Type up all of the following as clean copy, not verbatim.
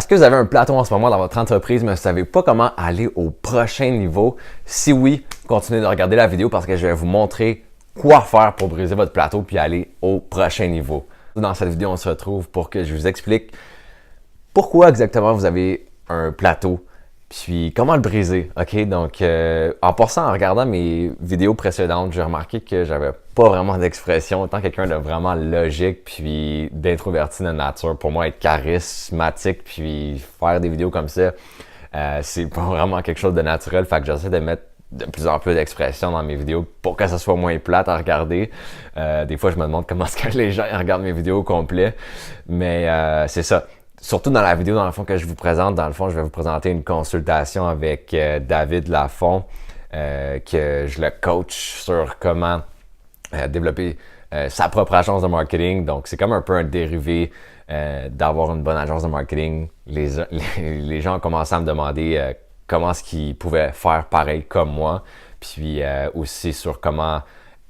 Est-ce que vous avez un plateau en ce moment dans votre entreprise, mais vous ne savez pas comment aller au prochain niveau? Si oui, continuez de regarder la vidéo parce que je vais vous montrer quoi faire pour briser votre plateau puis aller au prochain niveau. Dans cette vidéo, on se retrouve pour que je vous explique pourquoi exactement vous avez un plateau, puis comment le briser, ok? Donc, en passant, en regardant mes vidéos précédentes, j'ai remarqué que j'avais pas vraiment d'expression, étant quelqu'un de vraiment logique, puis d'introverti de nature. Pour moi, être charismatique, puis faire des vidéos comme ça, c'est pas vraiment quelque chose de naturel, fait que j'essaie de mettre de plus en plus d'expression dans mes vidéos pour que ça soit moins plate à regarder. Des fois, je me demande comment est-ce que les gens regardent mes vidéos au complet, mais c'est ça. Surtout dans la vidéo, dans le fond, que je vous présente, dans le fond, je vais vous présenter une consultation avec David Lafont, que je le coach sur comment développer sa propre agence de marketing. Donc, c'est comme un peu un dérivé d'avoir une bonne agence de marketing. Les gens ont commencé à me demander comment est-ce qu'ils pouvaient faire pareil comme moi. Puis aussi sur comment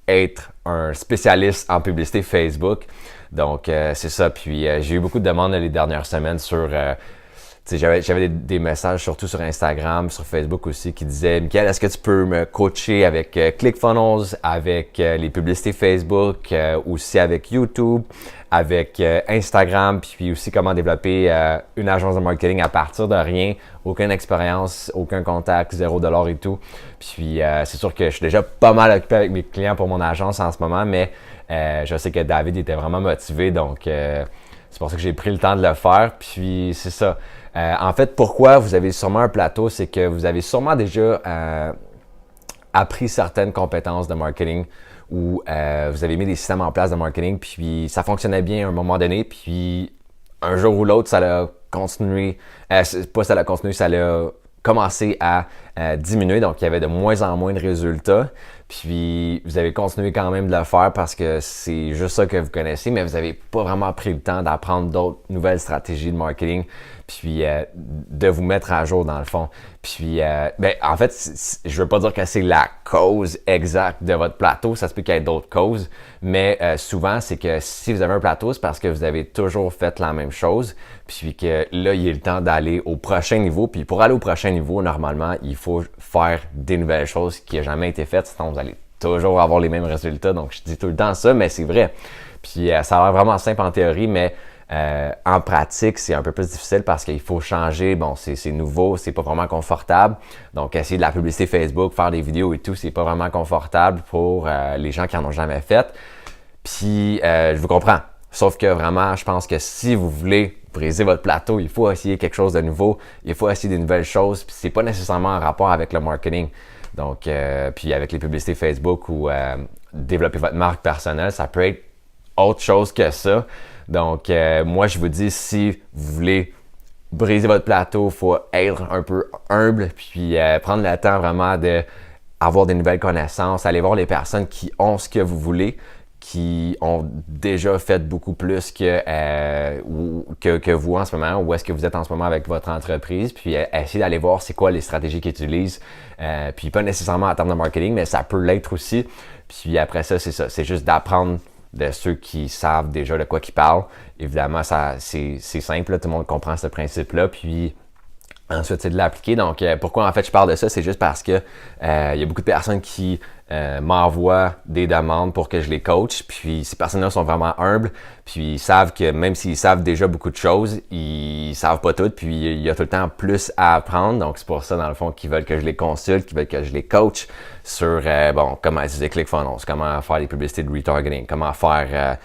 être un spécialiste en publicité Facebook. Donc, c'est ça. Puis, j'ai eu beaucoup de demandes les dernières semaines sur... j'avais des messages surtout sur Instagram, sur Facebook aussi, qui disaient « Michael, est-ce que tu peux me coacher avec ClickFunnels, avec les publicités Facebook, aussi avec YouTube, avec Instagram, puis aussi comment développer une agence de marketing à partir de rien, aucune expérience, aucun contact, $0 et tout. » Puis c'est sûr que je suis déjà pas mal occupé avec mes clients pour mon agence en ce moment, mais je sais que David était vraiment motivé, donc c'est pour ça que j'ai pris le temps de le faire. Puis c'est ça. En fait, pourquoi vous avez sûrement un plateau, c'est que vous avez sûrement déjà appris certaines compétences de marketing ou vous avez mis des systèmes en place de marketing, puis ça fonctionnait bien à un moment donné, puis un jour ou l'autre, ça l'a continué, pas ça l'a continué, ça l'a commencé à diminuer, donc il y avait de moins en moins de résultats, puis vous avez continué quand même de le faire parce que c'est juste ça que vous connaissez, mais vous n'avez pas vraiment pris le temps d'apprendre d'autres nouvelles stratégies de marketing, puis de vous mettre à jour dans le fond. Puis, en fait, je veux pas dire que c'est la cause exacte de votre plateau, ça se peut qu'il y ait d'autres causes, mais souvent, c'est que si vous avez un plateau, c'est parce que vous avez toujours fait la même chose, puis que là, il est le temps d'aller au prochain niveau. Puis pour aller au prochain niveau, normalement, il faut faire des nouvelles choses qui n'ont jamais été faites, sinon vous allez toujours avoir les mêmes résultats. Donc, je dis tout le temps ça, mais c'est vrai. Puis ça a l'air vraiment simple en théorie, mais en pratique, c'est un peu plus difficile parce qu'il faut changer. Bon, c'est nouveau, c'est pas vraiment confortable. Donc, essayer de la publicité Facebook, faire des vidéos et tout, c'est pas vraiment confortable pour les gens qui en ont jamais fait. Puis, je vous comprends. Sauf que vraiment, je pense que si vous voulez briser votre plateau, il faut essayer quelque chose de nouveau. Il faut essayer des nouvelles choses. Puis, c'est pas nécessairement en rapport avec le marketing. Donc, puis avec les publicités Facebook ou développer votre marque personnelle, ça peut être autre chose que ça. Donc, moi, je vous dis, si vous voulez briser votre plateau, il faut être un peu humble, puis prendre le temps vraiment d'avoir des nouvelles connaissances, aller voir les personnes qui ont ce que vous voulez, qui ont déjà fait beaucoup plus que vous en ce moment, où est-ce que vous êtes en ce moment avec votre entreprise, puis essayer d'aller voir c'est quoi les stratégies qu'ils utilisent, puis pas nécessairement en termes de marketing, mais ça peut l'être aussi. Puis après ça, c'est ça, c'est juste d'apprendre de ceux qui savent déjà de quoi qu'ils parlent. Évidemment, c'est simple, là, tout le monde comprend ce principe-là, puis ensuite, c'est de l'appliquer. Donc, pourquoi en fait je parle de ça? C'est juste parce que il y a beaucoup de personnes qui m'envoient des demandes pour que je les coach. Puis ces personnes-là sont vraiment humbles. Puis ils savent que même s'ils savent déjà beaucoup de choses, ils savent pas tout. Puis il y a tout le temps plus à apprendre. Donc, c'est pour ça, dans le fond, qu'ils veulent que je les consulte, qu'ils veulent que je les coach sur comment utiliser ClickFunnels, comment faire des publicités de retargeting, comment faire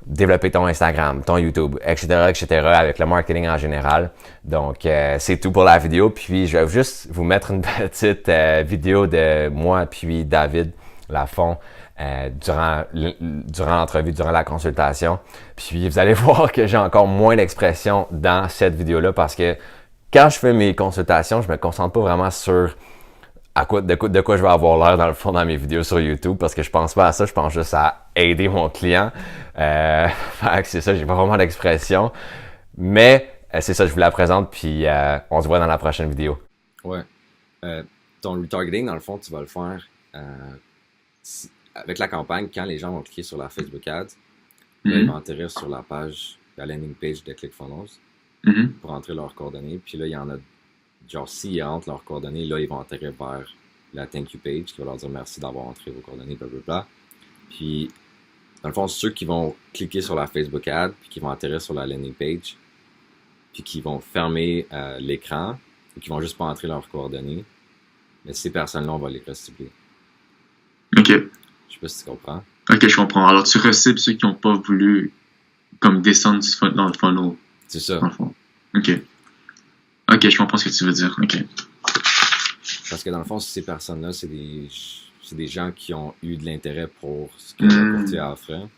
développer ton Instagram, ton YouTube, etc., avec le marketing en général. Donc, c'est tout pour la vidéo. Puis, je vais juste vous mettre une petite vidéo de moi puis David Lafont durant l'entrevue, durant la consultation. Puis, vous allez voir que j'ai encore moins d'expression dans cette vidéo-là parce que quand je fais mes consultations, je me concentre pas vraiment sur de quoi je vais avoir l'air dans le fond dans mes vidéos sur YouTube parce que je pense pas à ça, je pense juste à aider mon client. Fait que c'est ça, j'ai pas vraiment d'expression. Mais c'est ça, je vous la présente puis on se voit dans la prochaine vidéo. Ouais. Ton retargeting, dans le fond, tu vas le faire avec la campagne, quand les gens vont cliquer sur la Facebook Ads, là, ils vont atterrir sur la page, la landing page de ClickFunnels. pour entrer leurs coordonnées. Puis là, il y en a, genre, s'ils rentrent leurs coordonnées, là, ils vont atterrir vers la thank you page qui va leur dire merci d'avoir entré vos coordonnées, blablabla. Puis, dans le fond, ceux qui vont cliquer sur la Facebook ad, puis qui vont atterrir sur la landing page, puis qui vont fermer l'écran, et qui vont juste pas entrer leurs coordonnées, mais ces personnes-là, on va les recibler. OK. Je sais pas si tu comprends. OK, je comprends. Alors, tu recibles ceux qui n'ont pas voulu comme descendre dans le funnel, C'est ça. dans le fond. OK. OK, je comprends ce que tu veux dire. OK. Parce que dans le fond, ces personnes-là, c'est des gens qui ont eu de l'intérêt pour ce que le courtier a offert.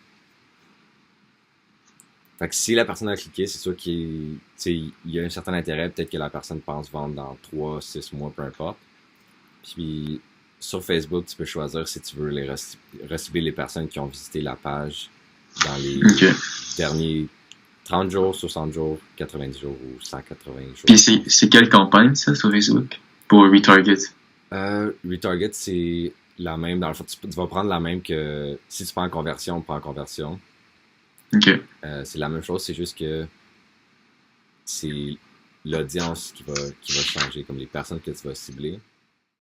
Fait que si la personne a cliqué, c'est sûr qu'il y a un certain intérêt. Peut-être que la personne pense vendre dans 3, 6 mois, peu importe. Puis sur Facebook, tu peux choisir si tu veux les recibler les personnes qui ont visité la page dans les derniers 30 jours, 60 jours, 90 jours ou 180 jours. Puis c'est quelle campagne, ça, sur Facebook? Pour Retarget? Retarget, c'est la même. Dans le fond, tu vas prendre la même que si tu prends en conversion, prends en conversion. OK. C'est la même chose, c'est juste que c'est l'audience qui va changer, comme les personnes que tu vas cibler.